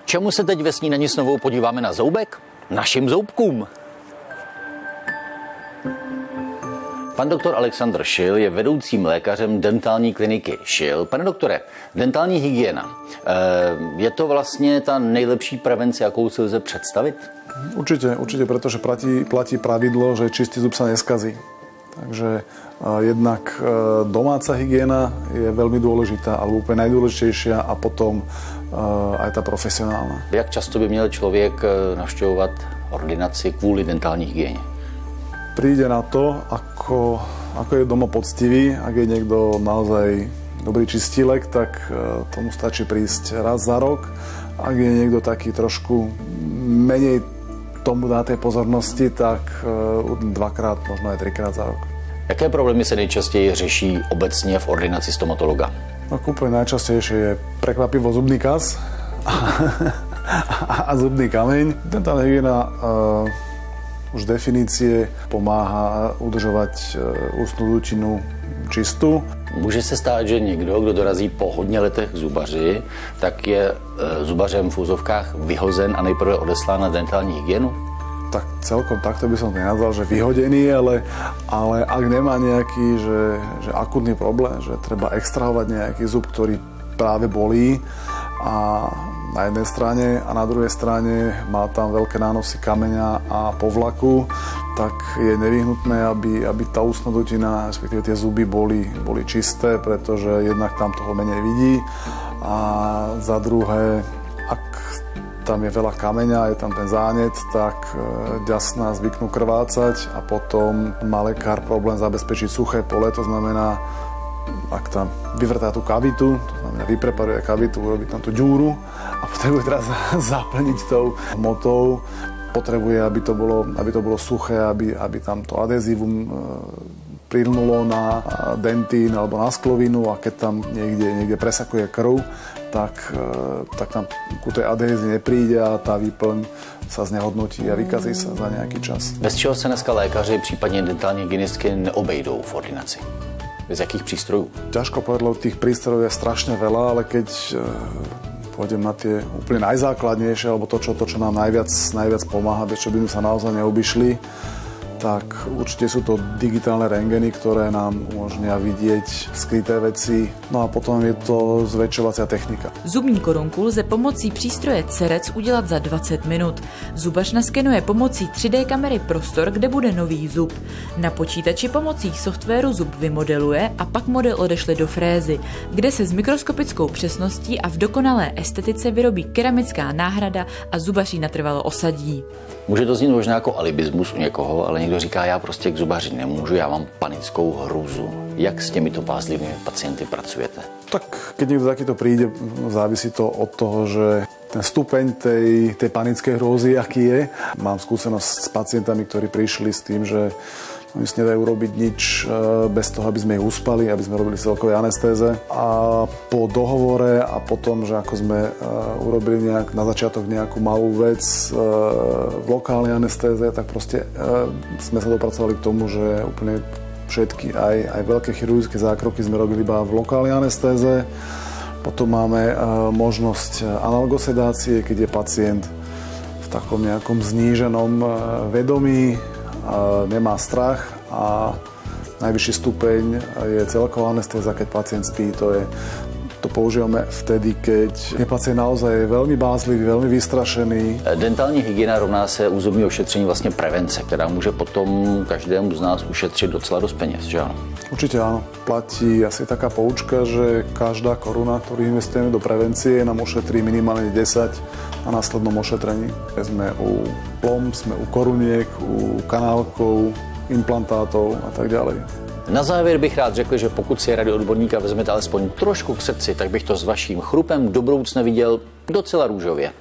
Čemu se teď ve snídani s Novou podíváme na zoubek? Našim zoubkům. Pan doktor Alexandr Šil je vedoucím lékařem dentální kliniky Šil. Pane doktore, dentální hygiena, je to vlastně ta nejlepší prevence, jakou si lze představit? Určite, pretože platí pravidlo, že čistý zub sa neskazí. Takže jednak domáca hygiena je veľmi dôležitá, alebo úplne najdôležitejšia, a potom aj tá profesionálna. Jak často by měl člověk navštěvovat ordinaci kvůli dentální hygieně? Príde na to, ako je doma poctivý. Ak je niekto naozaj dobrý čistílek, tak tomu stačí prísť raz za rok. Ak je niekto taký trošku menej tomu dá tej pozornosti, tak dvakrát, možno aj trikrát za rok. Jaké problémy se nejčastěji řeší obecně v ordinaci stomatologa? No, úplne najčastejšie je prekvapivo zubný kas a zubný kameň. Dentálna hygiena už definície pomáhá udržovať ústnu dutinu čistú. Může se stát, že někdo, kdo dorazí po hodně letech k zubaři, tak je zubařem v úzovkách vyhozen a nejprve odeslán na dentální hygienu? Tak celkom takto by som to nenazval, že vyhodený, ale ak nemá nejaký že akútny problém, že treba extrahovať nejaký zub, ktorý práve bolí, a na jednej strane, a na druhej strane má tam veľké nánosy kameňa a povlaku, tak je nevyhnutné, aby tá ústna dutina, respektíve tie zuby boli čisté, pretože jednak tam toho menej vidí, a za druhé, ak tam je veľa kameňa, je tam ten zánet, tak ďasná zvyknú krvácať a potom má lekár problém zabezpečiť suché pole, to znamená, ak tam vyvrtá tú kavitu, to znamená vypreparuje kavitu, urobí tam tú ďúru a potrebuje teraz zaplniť tou hmotou, potrebuje, aby to bolo suché, aby tam to adhezívum prilnulo na dentín alebo na sklovinu, a keď tam niekde presakuje krv, tak tam ku tej adhézii nepríde a tá výplň sa znehodnotí a vykazí sa za nejaký čas. Bez čeho se dneska lékaři, případně dentální hygienistky neobejdou v ordinaci? Bez jakých prístrojov? Ťažko povedať, lebo tých prístrojov je strašne veľa, ale keď pôjdem na tie úplne najzákladnejšie, alebo to, čo nám najviac pomáha, bez čo by sme sa naozaj neobyšli, tak určite sú to digitálne rentgeny, ktoré nám umožnia vidieť skryté veci. No a potom je to zväčšovacia technika. Zubní korunku lze pomocí přístroje Cerec udělat za 20 minut. Zubař naskenuje pomocí 3D kamery prostor, kde bude nový zub. Na počítači pomocí softwaru zub vymodeluje a pak model odešle do frézy, kde se s mikroskopickou přesností a v dokonalé estetice vyrobí keramická náhrada a zubař ji natrvalo osadí. Může to znít možná jako alibismus u někoho, ale někdo říká, já prostě k zubaři nemůžu, já mám panickou hrůzu. Jak s těmito pázlivými pacienty pracujete? Tak keď niekto takýto príde, závisí to od toho, že ten stupeň tej panickej hrôzy, aký je. Mám skúsenosť s pacientami, ktorí prišli s tým, že oni si nedajú robiť nič bez toho, aby sme ich uspali, aby sme robili celkové anestéze. A po dohovore a potom, že ako sme urobili na začiatok nejakú malú vec v lokálnej anestéze, tak proste sme sa dopracovali k tomu, že úplne všetky, aj veľké chirurgické zákroky sme robili iba v lokálnej anestéze. Potom máme možnosť analgosedácie, keď je pacient v takom nejakom zníženom vedomí, nemá strach, a najvyšší stupeň je celková anestéza, keď pacient spí. To používame vtedy, keď je pacient naozaj veľmi bázlivý, veľmi vystrašený. Dentální hygiena rovná se u zubního ošetření vlastně prevence, která může potom každému z nás ušetřit docela dost peněz, že ano? Určite áno. Platí asi taká poučka, že každá koruna, ktorú investujeme do prevencie, nám ušetrí minimálne 10 na následnom ošetrení. Sme u plomb, sme u koruniek, u kanálkov, implantátov a tak ďalej. Na závěr bych rád řekl, že pokud si rady odborníka vezmete alespoň trošku k srdci, tak bych to s vaším chrupem do budoucna viděl docela růžově.